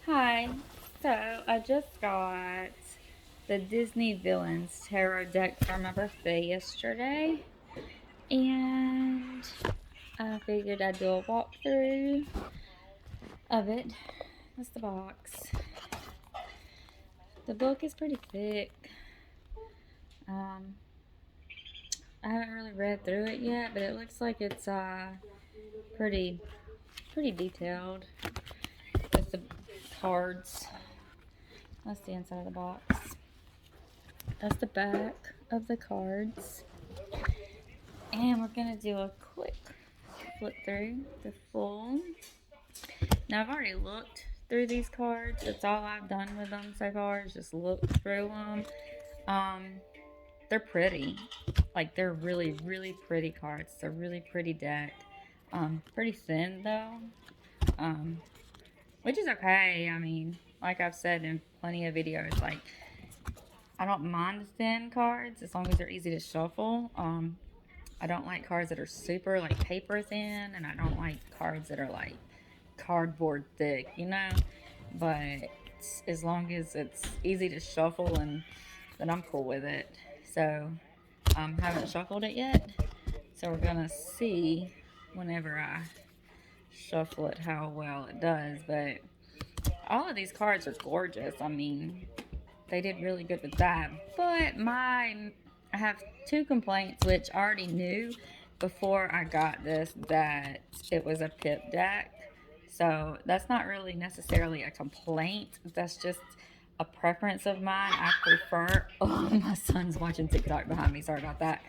Hi. So I just got the Disney Villains Tarot deck for my birthday yesterday, and I figured I'd do a walkthrough of it. That's the box. The book is pretty thick. Um, I haven't really read through it yet, but it looks like it's pretty pretty detailed with the cards. That's the inside of the box. That's the back of the cards. And we're going to do a quick flip through the full. Now, I've already looked through these cards. That's all I've done with them so far is just look through them. Um, they're pretty. Like, they're really, really pretty cards. They're really pretty deck. Pretty thin, though. Which is okay. I mean, like I've said in plenty of videos, like, I don't mind the thin cards as long as they're easy to shuffle. I don't like cards that are super like paper thin, and I don't like cards that are like cardboard thick, But as long as it's easy to shuffle, and then I'm cool with it. So haven't shuffled it yet, so we're gonna see whenever I shuffle it how well it does. But all of these cards are gorgeous. I mean, they did really good with that. But I have two complaints, which I already knew before I got this that it was a pip deck. So that's not really necessarily a complaint. That's just a preference of mine. I prefer. Oh, my son's watching TikTok behind me. Sorry about that.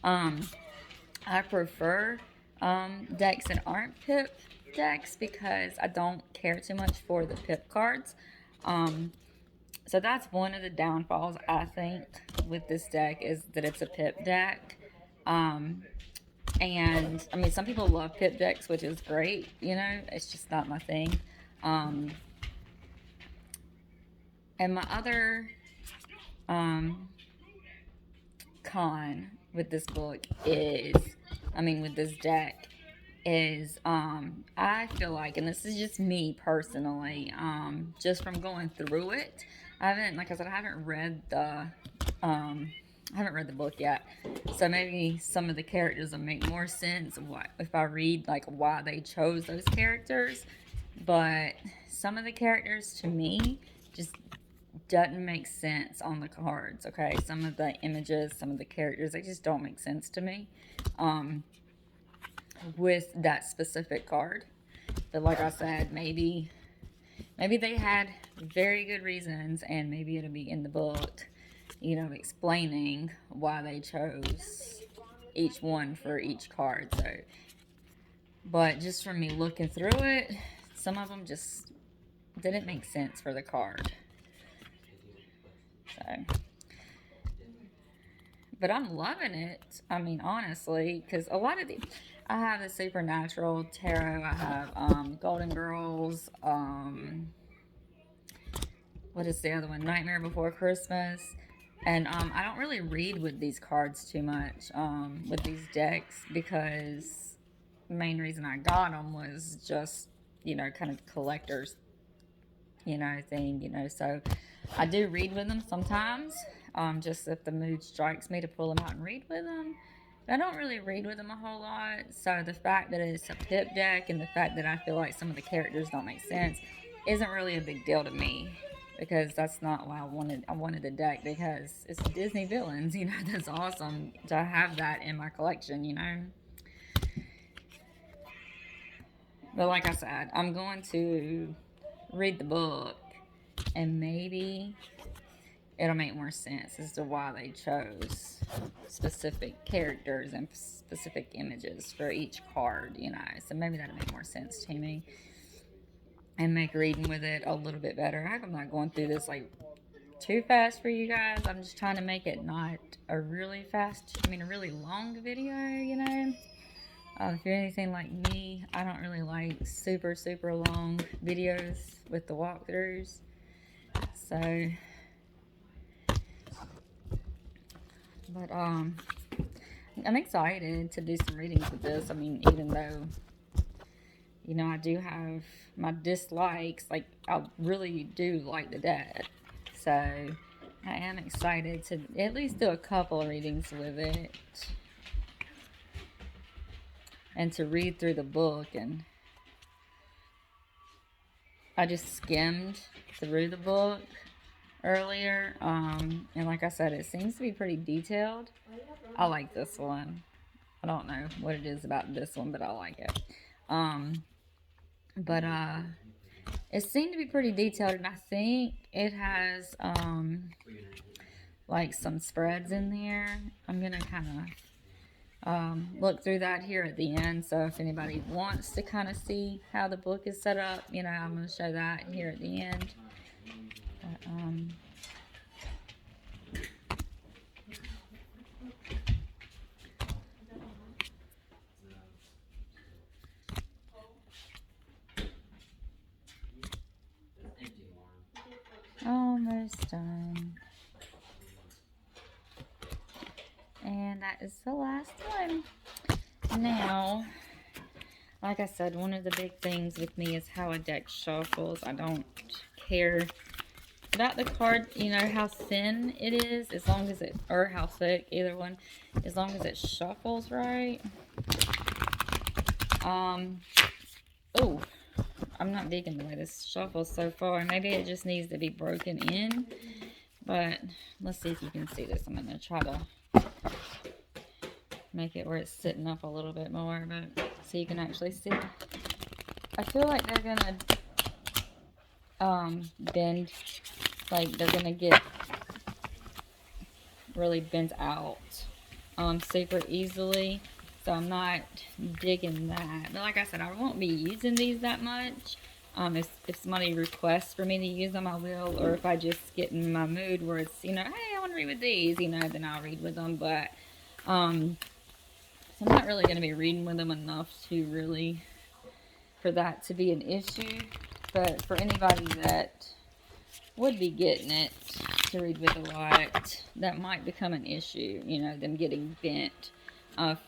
Um, I prefer decks that aren't pip decks because I don't care too much for the pip cards. Um, so that's one of the downfalls, I think, with this deck is that it's a pip deck. Um, and I mean, some people love pip decks, which is great. It's just not my thing. Um, and my other um, con with this book is, with this deck, is I feel like, and this is just me personally, just from going through it, like I said, I haven't read the book yet, so maybe some of the characters will make more sense if I read like why they chose those characters. But some of the characters to me just doesn't make sense on the cards. Okay, some of the images, some of the characters, they just don't make sense to me. With that specific card. But like I said, maybe they had very good reasons, and maybe it'll be in the book, explaining why they chose each one for each card. So, but just from me looking through it, some of them just didn't make sense for the card. So, but I'm loving it. I mean, honestly, because a lot of the, I have the Supernatural Tarot. I have Golden Girls. What is the other one? Nightmare Before Christmas. And I don't really read with these cards too much, with these decks, because the main reason I got them was just, kind of collector's, thing, So I do read with them sometimes, just if the mood strikes me to pull them out and read with them. But I don't really read with them a whole lot. So the fact that it's a pip deck and the fact that I feel like some of the characters don't make sense isn't really a big deal to me, because that's not why I wanted. I wanted the deck because it's Disney villains. That's awesome to have that in my collection. But like I said, I'm going to read the book, and maybe it'll make more sense as to why they chose specific characters and specific images for each card. So maybe that'll make more sense to me and make reading with it a little bit better. I hope I'm not going through this like too fast for you guys. I'm just trying to make it not a really a really long video. If you're anything like me, I don't really like super, super long videos with the walkthroughs. So, but I'm excited to do some readings with this. I mean, even though, you know, I do have my dislikes. Like, I really do like the Dead. So, I am excited to at least do a couple of readings with it. And to read through the book. And I just skimmed through the book earlier. And like I said, it seems to be pretty detailed. I like this one. I don't know what it is about this one, but I like it. But it seemed to be pretty detailed, and I think it has like some spreads in there. I'm gonna kind of look through that here at the end. So if anybody wants to kind of see how the book is set up, you know, I'm gonna show that here at the end. But, almost done. And that is the last one. Now, like I said, one of the big things with me is how a deck shuffles. I don't care about the card, you know, how thin it is, as long as it, or how thick, either one, as long as it shuffles right. Oh, I'm not digging the way this shuffles so far. Maybe it just needs to be broken in, but let's see if you can see this. I'm going to try to make it where it's sitting up a little bit more, but so you can actually see. I feel like they're gonna bend, like they're gonna get really bent out super easily, so I'm not digging that. But like I said, I won't be using these that much. If somebody requests for me to use them, I will, or if I just get in my mood where it's, you know, hey, I want to read with these, you know, then I'll read with them. But so I'm not really going to be reading with them enough to really, for that to be an issue. But for anybody that would be getting it to read with a lot, that might become an issue, you know, them getting bent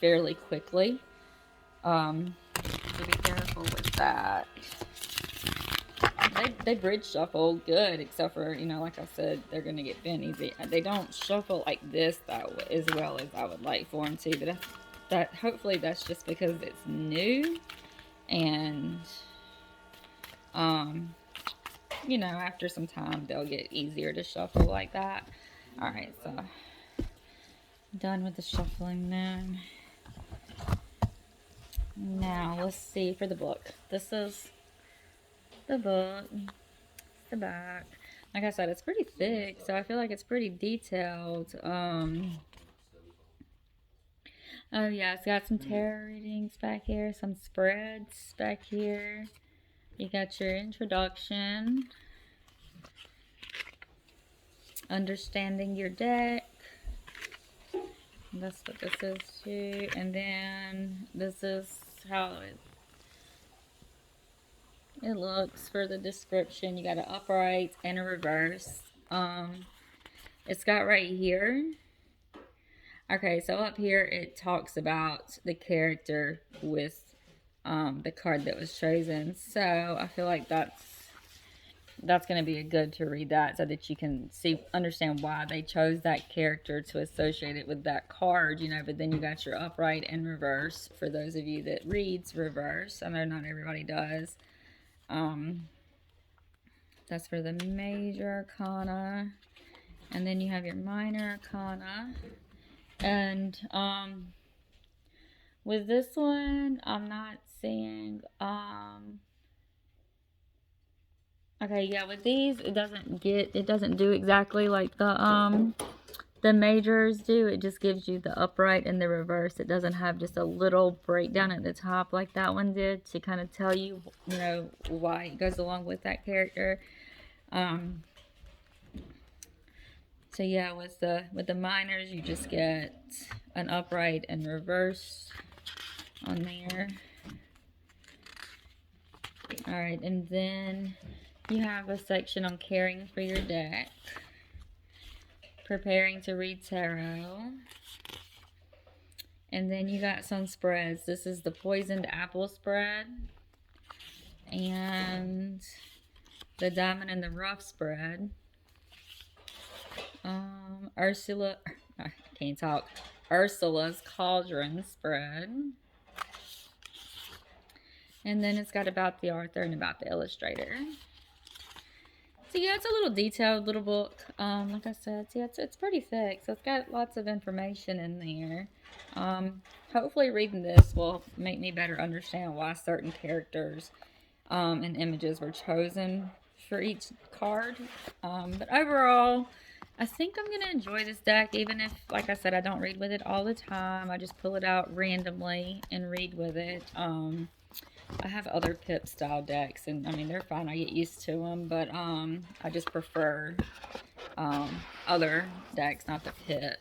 fairly quickly. So be careful with that. They bridge shuffle good, except for, you know, like I said, they're going to get bent easy. They don't shuffle like this as well as I would like for them to, but that hopefully that's just because it's new, and you know, after some time they'll get easier to shuffle like that. Alright, so done with the shuffling now. Now let's see for the book. This is the book, the back. Like I said, it's pretty thick, so I feel like it's pretty detailed. Oh yeah, it's got some tarot readings back here, some spreads back here. You got your introduction, understanding your deck. That's what this is too. And then this is how it looks for the description. You got an upright and a reverse. It's got right here. Okay, so up here it talks about the character with the card that was chosen. So I feel like that's going to be good to read that, so that you can understand why they chose that character to associate it with that card, you know. But then you got your upright and reverse for those of you that reads reverse. I know not everybody does. That's for the major arcana, and then you have your minor arcana. And with this one, I'm not seeing okay, yeah, with these it doesn't do exactly like the majors do. It just gives you the upright and the reverse. It doesn't have just a little breakdown at the top like that one did to kind of tell you, you know, why it goes along with that character. So yeah, with the minors, you just get an upright and reverse on there. Alright, and then you have a section on caring for your deck, preparing to read tarot, and then you got some spreads. This is the poisoned apple spread. and the Diamond in the Rough spread. Ursula, I can't talk. Ursula's Cauldron spread. And then it's got about the author and about the illustrator. So yeah, it's a little detailed little book. Like I said, yeah, it's pretty thick. So it's got lots of information in there. Hopefully reading this will make me better understand why certain characters and images were chosen for each card. But overall, I think I'm going to enjoy this deck, even if, like I said, I don't read with it all the time. I just pull it out randomly and read with it. I have other Pip style decks, and I mean, they're fine. I get used to them, but I just prefer other decks, not the Pip.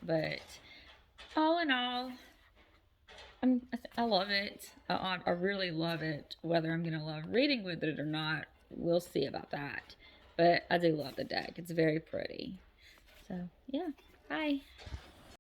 But all in all, I love it. I really love it. Whether I'm going to love reading with it or not, we'll see about that. But I do love the deck. It's very pretty. So, yeah. Bye.